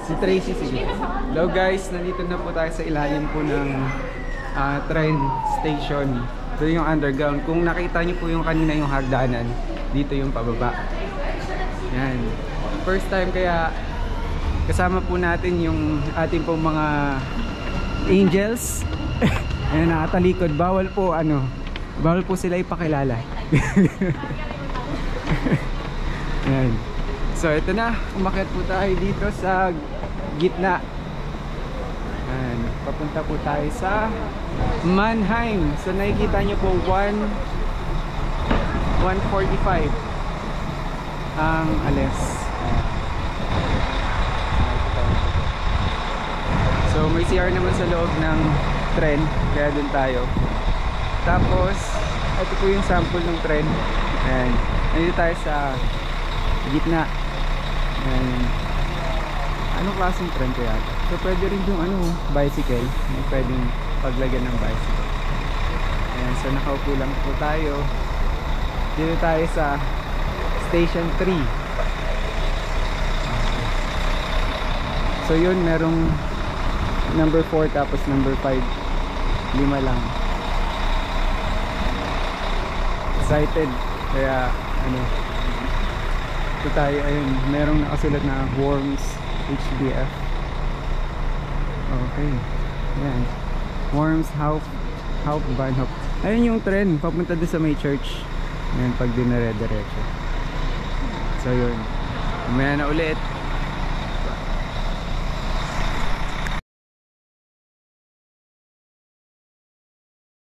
Si Tracy, sige. Hello guys, nandito na po tayo sa ilalim po ng train station. Ito yung underground. Kung nakita niyo po yung kanina yung hagdanan, dito yung pababa. Yan. First time kaya kasama po natin yung ating po mga angels. Ayan, nakatalikod. Bawal po sila ipakilala. Ayan. So ito na, umakyat po tayo dito sa gitna. Ayan, papunta po tayo sa Mannheim. So nakikita nyo po 1:45 ang alis. So may CR naman sa loob ng tren, kaya dun tayo. Tapos ito po yung sample ng tren. Ayan, nandito tayo sa gitna. Ayan. Anong klaseng tren kaya? So pwede rin yung bicycle. May pwedeng paglagyan ng bicycle. Ayan, so nakaupo lang po tayo. Dito tayo sa Station 3. So yun, merong number 4 tapos number 5. 5 lang. Excited. Kaya ito tayo, ayun, merong nakasulat na Worms HDF. Okay. Ayan. Worms Hauptbahnhof. Ayun yung tren papunta doon sa may church. Ayan, pag dinare-diretso. So yun, umaya na ulit.